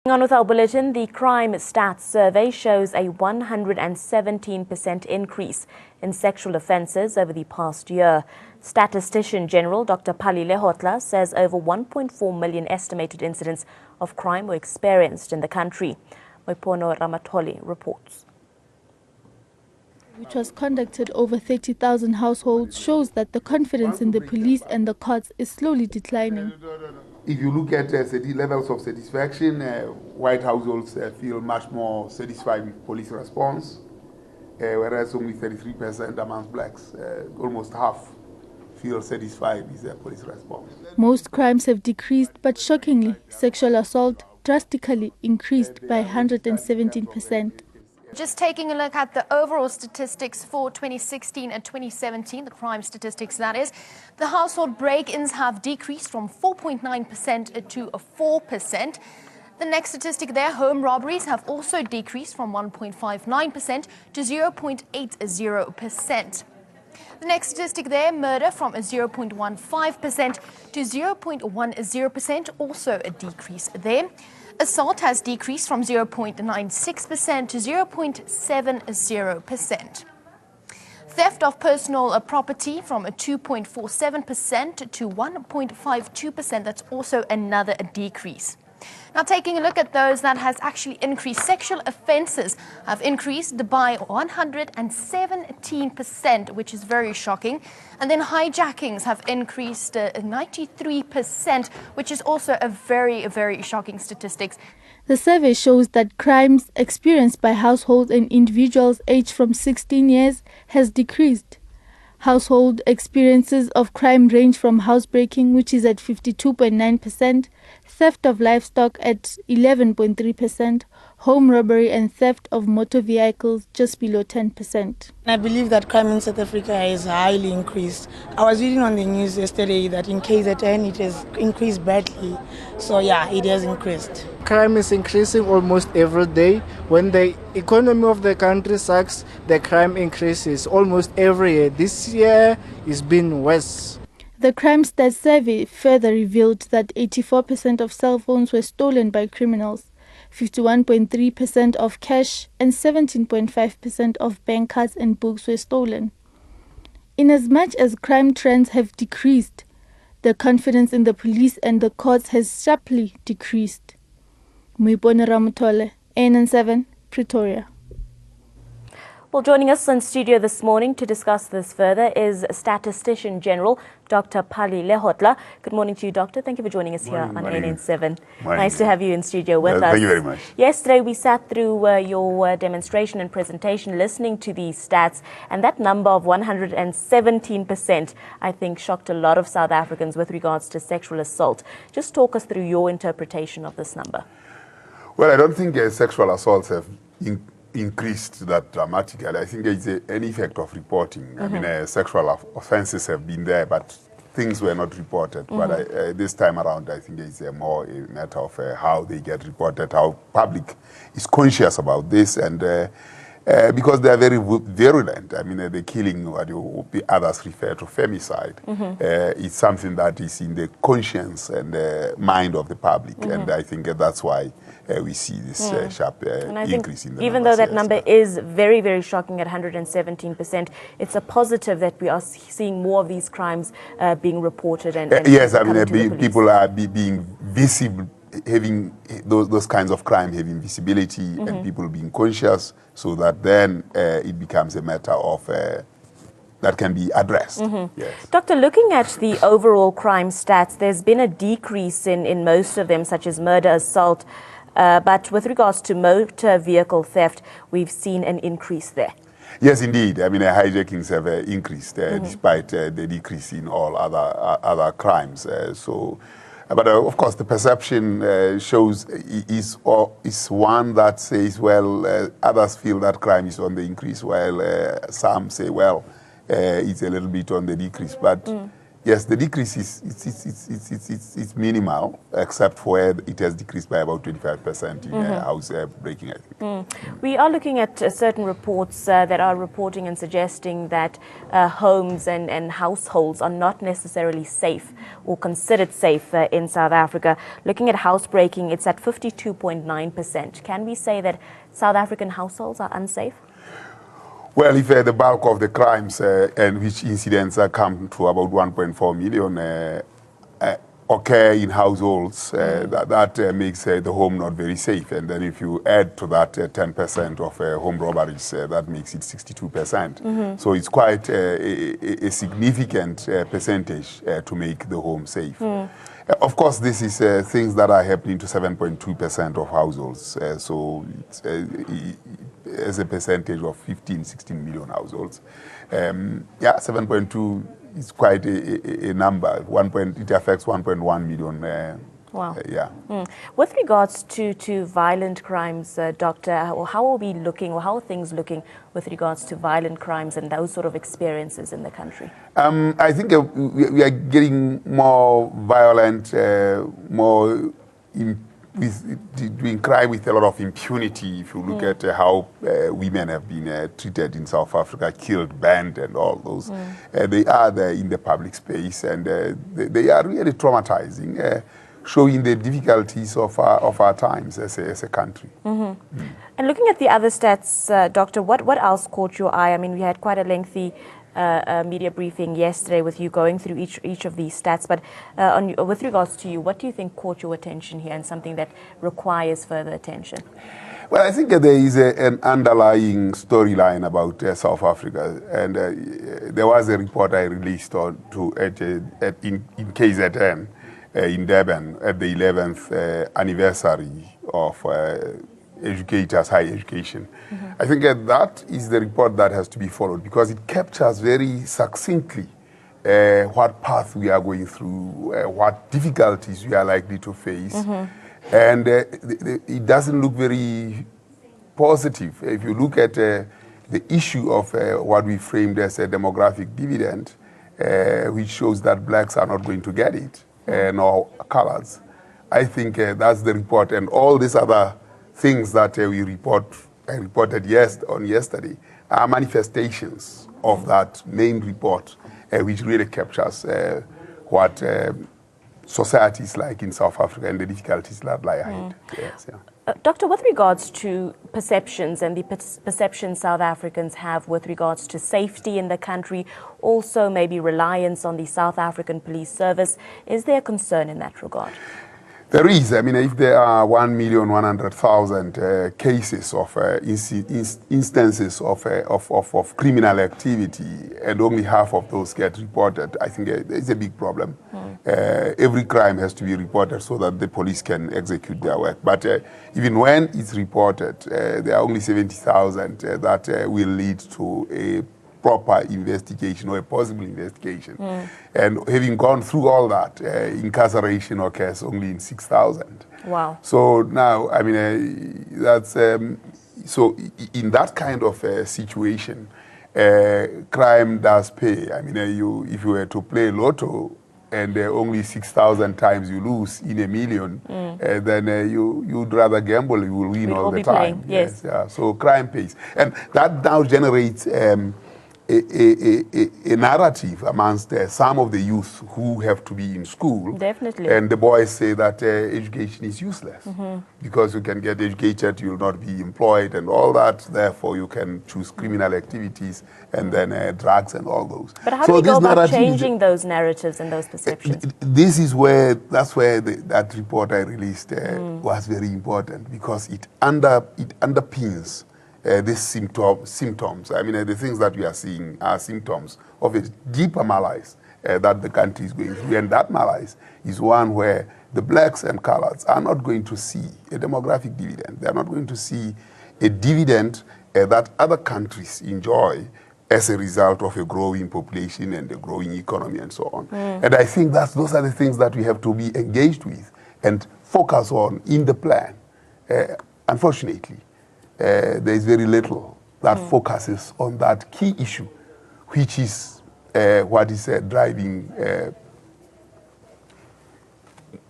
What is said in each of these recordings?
On with our bulletin, the Crime Stats Survey shows a 117% increase in sexual offences over the past year. Statistician General Dr. Lehotla says over 1.4 million estimated incidents of crime were experienced in the country. Moipono Ramatoli reports. Which was conducted over 30,000 households, shows that the confidence in the police and the courts is slowly declining. If you look at levels of satisfaction, white households feel much more satisfied with police response, whereas only 33% amongst blacks, almost half, feel satisfied with their police response. Most crimes have decreased, but shockingly, sexual assault drastically increased by 117%. Just taking a look at the overall statistics for 2016 and 2017, the crime statistics that is, the household break-ins have decreased from 4.9% to 4%. The next statistic there, home robberies, have also decreased from 1.59% to 0.80%. The next statistic there, murder, from 0.15% to 0.10%, also a decrease there. Assault has decreased from 0.96% to 0.70%. Theft of personal property from 2.47% to 1.52%. That's also another decrease. Now, taking a look at those that has actually increased, sexual offences have increased by 117%, which is very shocking. And then hijackings have increased 93%, which is also a very, very shocking statistics. The survey shows that crimes experienced by households and individuals aged from 16 years has decreased. Household experiences of crime range from housebreaking, which is at 52.9%, theft of livestock at 11.3%, home robbery and theft of motor vehicles just below 10%. I believe that crime in South Africa is highly increased. I was reading on the news yesterday that in KZN it has increased badly. So yeah, it has increased. Crime is increasing almost every day. When the economy of the country sucks, the crime increases almost every year. This year it's been worse. The Crime Stats survey further revealed that 84% of cell phones were stolen by criminals, 51.3% of cash and 17.5% of bank cards and books were stolen. Inasmuch as crime trends have decreased, the confidence in the police and the courts has sharply decreased. Moipono Ramatoli, ANN7, Pretoria. Well, joining us in studio this morning to discuss this further is Statistician General Dr. Lehotla. Good morning to you, Doctor. Thank you for joining us here on ANN7. Nice to have you in studio with us. Thank you very much. Yesterday, we sat through your demonstration and presentation, listening to these stats, and that number of 117%, I think, shocked a lot of South Africans with regards to sexual assault. Just talk us through your interpretation of this number. Well, I don't think sexual assaults have increased that dramatically. I think it's an effect of reporting. I mean, sexual offences have been there, but things were not reported. But this time around, I think it's more a matter of how they get reported, how public is conscious about this, and because they are very virulent. I mean, the killing, what others refer to femicide, is something that is in the conscience and mind of the public, and I think that's why we see this sharp increase in the even though that number is very, very shocking at 117%, it's a positive that we are seeing more of these crimes being reported. And yes, I mean, people are being visible, having those kinds of crime having visibility, and people being conscious, so that then it becomes a matter of that can be addressed. Yes. Doctor, looking at the overall crime stats, there's been a decrease in most of them, such as murder, assault, but with regards to motor vehicle theft, we've seen an increase there. Yes, indeed. I mean, hijackings have increased despite the decrease in all other crimes. But of course, the perception shows is one that says, well, others feel that crime is on the increase, while some say, well, it's a little bit on the decrease. But yes, the decrease is minimal, except for where it has decreased by about 25% in house breaking, I think. We are looking at certain reports that are reporting and suggesting that homes and households are not necessarily safe or considered safe in South Africa. Looking at housebreaking, it's at 52.9%. Can we say that South African households are unsafe? Well, if the bulk of the crimes and which incidents come to about 1.4 million occur in households, that makes the home not very safe. And then if you add to that 10% of home robberies, that makes it 62%. So it's quite a significant percentage to make the home safe. Of course, this is things that are happening to 7.2% of households. So it's, as a percentage of 15, 16 million households. Yeah, 7.2 is quite a number. It affects 1.1 million. Wow. Yeah. With regards to violent crimes, Doctor, how are we looking, or how are things looking with regards to violent crimes and those sort of experiences in the country? I think we are getting more violent, more doing crime with a lot of impunity. If you look at how women have been treated in South Africa, killed, banned, and all those, they are there in the public space, and they are really traumatizing. Showing the difficulties of our times as a country. And looking at the other stats, Doctor, what else caught your eye? I mean, we had quite a lengthy media briefing yesterday with you going through each of these stats, but with regards to you, what do you think caught your attention here and something that requires further attention? Well, I think there is an underlying storyline about South Africa, and there was a report I released in KZN, in Durban at the 11th anniversary of educators' high education. I think that is the report that has to be followed, because it captures very succinctly what path we are going through, what difficulties we are likely to face. And it doesn't look very positive. If you look at the issue of what we framed as a demographic dividend, which shows that blacks are not going to get it, nor colors. I think that's the report, and all these other things that I reported yesterday are manifestations of that main report, which really captures what society is like in South Africa and the difficulties that lie ahead. Yes, yeah. Doctor, with regards to perceptions and the perceptions South Africans have with regards to safety in the country, also maybe reliance on the South African police service, is there a concern in that regard? There is. I mean, if there are 1,100,000 cases of instances of criminal activity, and only half of those get reported, I think it's a big problem. Every crime has to be reported so that the police can execute their work. But even when it's reported, there are only 70,000 that will lead to a proper investigation or a possible investigation. And having gone through all that, incarceration occurs only in 6,000. Wow. So now, I mean, that's, so in that kind of situation, crime does pay. I mean, if you were to play lotto and only 6,000 times you lose in a million, then you'd rather gamble, you will win all the time. Yes. Yeah. So crime pays. And that now generates a narrative amongst some of the youth who have to be in school. Definitely. And the boys say that education is useless. Because you can get educated, you will not be employed and all that. Therefore, you can choose criminal activities and then drugs and all those. But how do we go about changing those narratives and those perceptions? That's where that report I released was very important, because it underpins these symptoms. I mean, the things that we are seeing are symptoms of a deeper malaise that the country is going through. And that malaise is one where the blacks and colors are not going to see a demographic dividend. They are not going to see a dividend that other countries enjoy as a result of a growing population and a growing economy and so on. And I think those are the things that we have to be engaged with and focus on in the plan. Unfortunately, there is very little that focuses on that key issue, which is what is driving,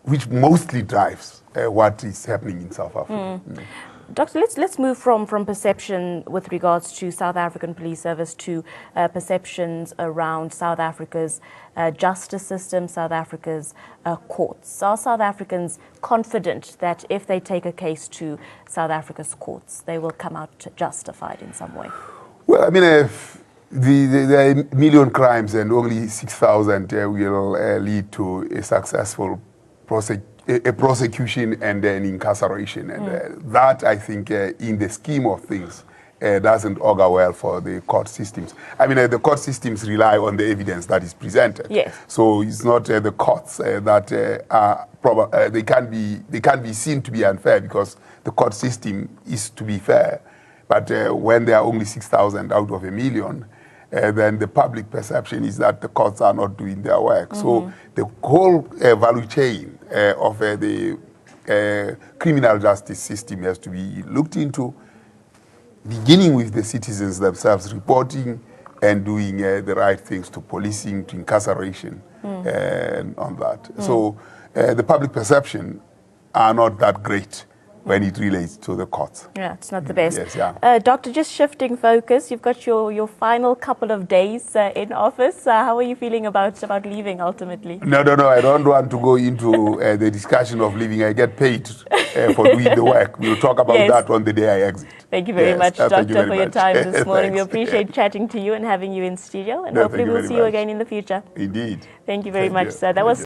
which mostly drives what is happening in South Africa. Doctor, let's move from perception with regards to South African Police Service to perceptions around South Africa's justice system, South Africa's courts. Are South Africans confident that if they take a case to South Africa's courts, they will come out justified in some way? Well, I mean, there are a million crimes and only 6,000 will lead to a successful prosecution and an incarceration. And that, I think, in the scheme of things, doesn't augur well for the court systems. I mean, the court systems rely on the evidence that is presented. Yes. So it's not the courts that are they can be seen to be unfair because the court system is to be fair. But when there are only 6,000 out of a million, then the public perception is that the courts are not doing their work. So the whole value chain of the criminal justice system has to be looked into, beginning with the citizens themselves reporting and doing the right things to policing, to incarceration, and on that. So the public perception are not that great when it relates to the courts. Yeah, it's not the best. Yes, yeah. Doctor, just shifting focus, you've got your final couple of days in office. How are you feeling about leaving ultimately? No, I don't want to go into the discussion of leaving. I get paid for doing the work. We'll talk about that on the day I exit. Thank you very much, Doctor, for your time this morning. We Thanks. appreciate chatting to you and having you in studio, and hopefully we'll see you again in the future. Indeed. Thank you very much, sir. That was